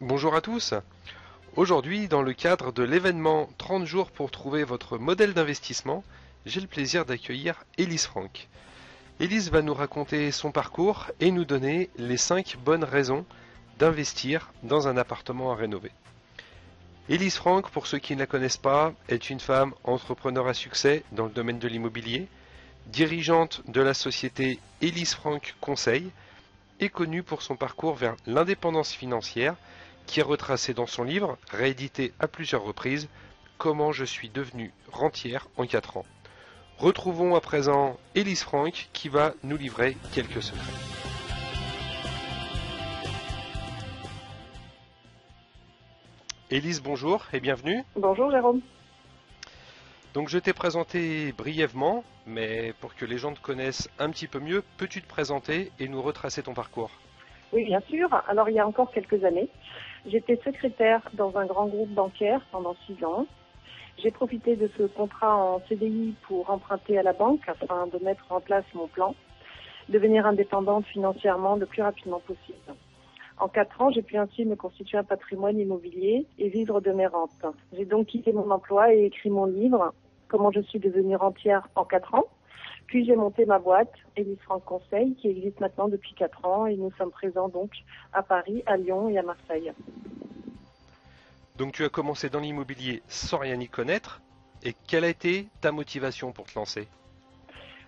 Bonjour à tous. Aujourd'hui, dans le cadre de l'événement 30 jours pour trouver votre modèle d'investissement, j'ai le plaisir d'accueillir Élise Franck. Élise va nous raconter son parcours et nous donner les 5 bonnes raisons d'investir dans un appartement à rénover. Élise Franck, pour ceux qui ne la connaissent pas, est une femme entrepreneur à succès dans le domaine de l'immobilier, dirigeante de la société Élise Franck Conseil et connue pour son parcours vers l'indépendance financière qui est retracé dans son livre, réédité à plusieurs reprises, Comment je suis devenue rentière en 4 ans. Retrouvons à présent Élise Franck qui va nous livrer quelques secrets. Élise, bonjour et bienvenue. Bonjour Jérôme. Donc je t'ai présenté brièvement, mais pour que les gens te connaissent un petit peu mieux, peux-tu te présenter et nous retracer ton parcours? Oui, bien sûr. Alors, il y a encore quelques années, j'étais secrétaire dans un grand groupe bancaire pendant 6 ans. J'ai profité de ce contrat en CDI pour emprunter à la banque afin de mettre en place mon plan, devenir indépendante financièrement le plus rapidement possible. En 4 ans, j'ai pu ainsi me constituer un patrimoine immobilier et vivre de mes rentes. J'ai donc quitté mon emploi et écrit mon livre, Comment je suis devenue rentière en 4 ans. Puis j'ai monté ma boîte, Élise Franck Conseil, qui existe maintenant depuis 4 ans et nous sommes présents donc à Paris, à Lyon et à Marseille. Donc tu as commencé dans l'immobilier sans rien y connaître, et quelle a été ta motivation pour te lancer?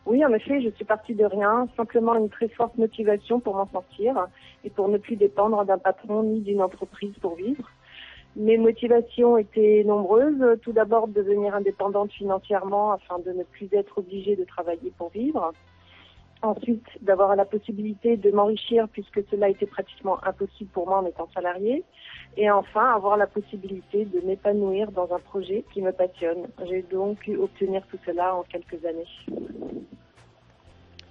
Oui, en effet, je suis partie de rien, simplement une très forte motivation pour m'en sortir et pour ne plus dépendre d'un patron ni d'une entreprise pour vivre. Mes motivations étaient nombreuses. Tout d'abord, de devenir indépendante financièrement afin de ne plus être obligée de travailler pour vivre. Ensuite, d'avoir la possibilité de m'enrichir puisque cela était pratiquement impossible pour moi en étant salariée. Et enfin, avoir la possibilité de m'épanouir dans un projet qui me passionne. J'ai donc pu obtenir tout cela en quelques années.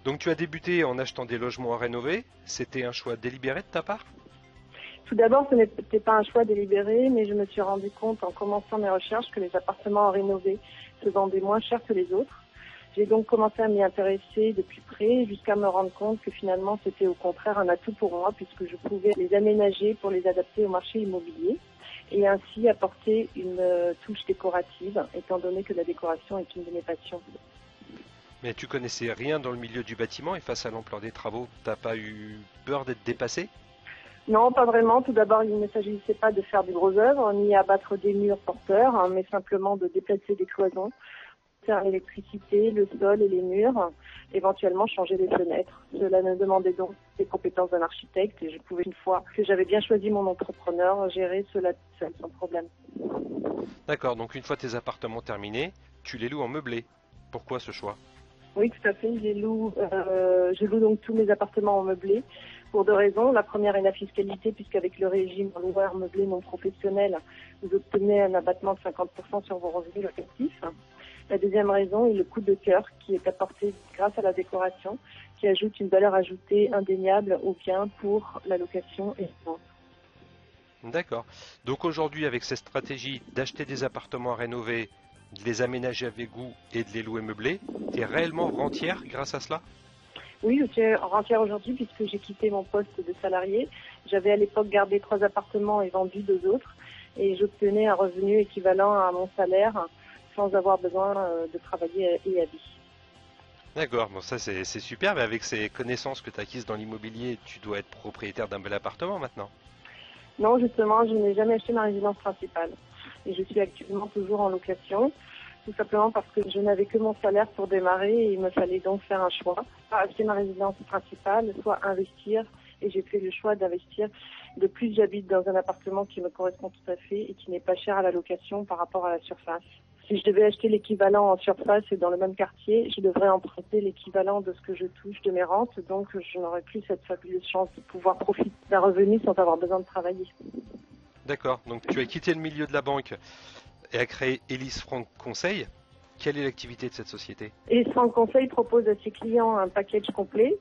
Donc tu as débuté en achetant des logements à rénover, c'était un choix délibéré de ta part? Tout d'abord, ce n'était pas un choix délibéré, mais je me suis rendu compte en commençant mes recherches que les appartements à rénover se vendaient moins cher que les autres. J'ai donc commencé à m'y intéresser de plus près jusqu'à me rendre compte que finalement c'était au contraire un atout pour moi puisque je pouvais les aménager pour les adapter au marché immobilier et ainsi apporter une touche décorative étant donné que la décoration est une de mes passions. Mais tu connaissais rien dans le milieu du bâtiment et face à l'ampleur des travaux, t'as pas eu peur d'être dépassé? Non, pas vraiment. Tout d'abord, il ne s'agissait pas de faire de grosses œuvres, ni abattre des murs porteurs, mais simplement de déplacer des cloisons, faire l'électricité, le sol et les murs, éventuellement changer les fenêtres. Cela ne demandait donc des compétences d'un architecte et je pouvais, une fois que j'avais bien choisi mon entrepreneur, gérer cela seul sans problème. D'accord, donc une fois tes appartements terminés, tu les loues en meublé. Pourquoi ce choix? Oui, tout à fait. Je loue donc tous mes appartements en meublé pour 2 raisons. La première est la fiscalité, puisqu'avec le régime loueur meublé non professionnel, vous obtenez un abattement de 50% sur vos revenus locatifs. La deuxième raison est le coût de cœur qui est apporté grâce à la décoration, qui ajoute une valeur ajoutée indéniable au bien pour la location et la vente. D'accord. Donc aujourd'hui, avec cette stratégie d'acheter des appartements à rénover, de les aménager avec goût et de les louer meublés, tu es réellement rentière grâce à cela? Oui, je suis rentière aujourd'hui puisque j'ai quitté mon poste de salarié. J'avais à l'époque gardé 3 appartements et vendu 2 autres et j'obtenais un revenu équivalent à mon salaire sans avoir besoin de travailler et à vie. D'accord, bon ça c'est super, mais avec ces connaissances que tu as acquises dans l'immobilier, tu dois être propriétaire d'un bel appartement maintenant. Non, justement, je n'ai jamais acheté ma résidence principale et je suis actuellement toujours en location, tout simplement parce que je n'avais que mon salaire pour démarrer et il me fallait donc faire un choix, soit acheter ma résidence principale, soit investir et j'ai fait le choix d'investir. De plus, j'habite dans un appartement qui me correspond tout à fait et qui n'est pas cher à la location par rapport à la surface. Si je devais acheter l'équivalent en surface et dans le même quartier, je devrais emprunter l'équivalent de ce que je touche de mes rentes, donc je n'aurais plus cette fabuleuse chance de pouvoir profiter d'un revenu sans avoir besoin de travailler. D'accord, donc tu as quitté le milieu de la banque et as créé Élise Franck Conseil. Quelle est l'activité de cette société? Et Franck Conseil propose à ses clients un package complet,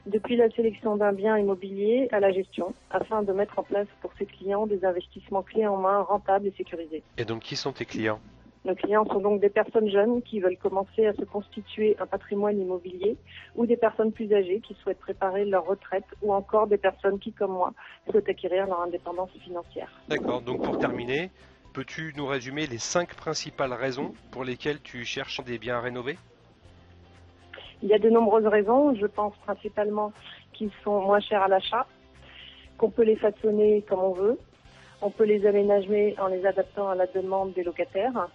depuis la sélection d'un bien immobilier à la gestion, afin de mettre en place pour ses clients des investissements clés en main rentables et sécurisés. Et donc qui sont tes clients? Nos clients sont donc des personnes jeunes qui veulent commencer à se constituer un patrimoine immobilier ou des personnes plus âgées qui souhaitent préparer leur retraite ou encore des personnes qui, comme moi, souhaitent acquérir leur indépendance financière. D'accord, donc pour terminer, peux-tu nous résumer les 5 principales raisons pour lesquelles tu cherches des biens à rénover? Il y a de nombreuses raisons. Je pense principalement qu'ils sont moins chers à l'achat, qu'on peut les façonner comme on veut, on peut les aménager en les adaptant à la demande des locataires,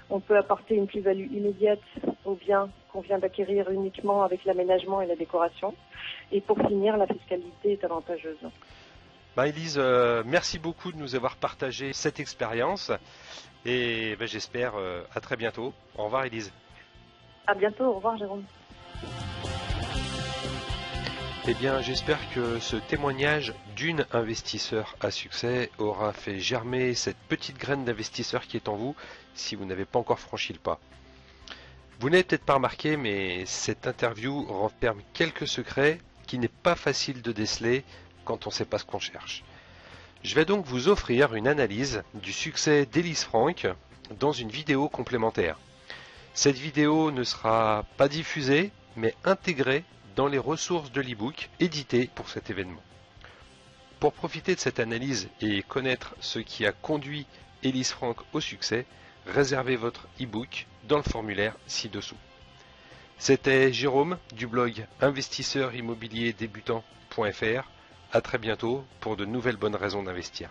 on peut apporter une plus-value immédiate aux biens qu'on vient d'acquérir uniquement avec l'aménagement et la décoration. Et pour finir, la fiscalité est avantageuse. Élise, merci beaucoup de nous avoir partagé cette expérience et j'espère à très bientôt. Au revoir Élise. À bientôt, au revoir Jérôme. Eh bien, j'espère que ce témoignage d'une investisseur à succès aura fait germer cette petite graine d'investisseur qui est en vous si vous n'avez pas encore franchi le pas. Vous n'avez peut-être pas remarqué, mais cette interview renferme quelques secrets qui n'est pas facile de déceler quand on ne sait pas ce qu'on cherche. Je vais donc vous offrir une analyse du succès d'Élise Franck dans une vidéo complémentaire. Cette vidéo ne sera pas diffusée, mais intégrée dans les ressources de l'e-book édité pour cet événement. Pour profiter de cette analyse et connaître ce qui a conduit Élise Franck au succès, réservez votre e-book dans le formulaire ci-dessous. C'était Jérôme du blog investisseursimmobilierdébutant.fr. À très bientôt pour de nouvelles bonnes raisons d'investir.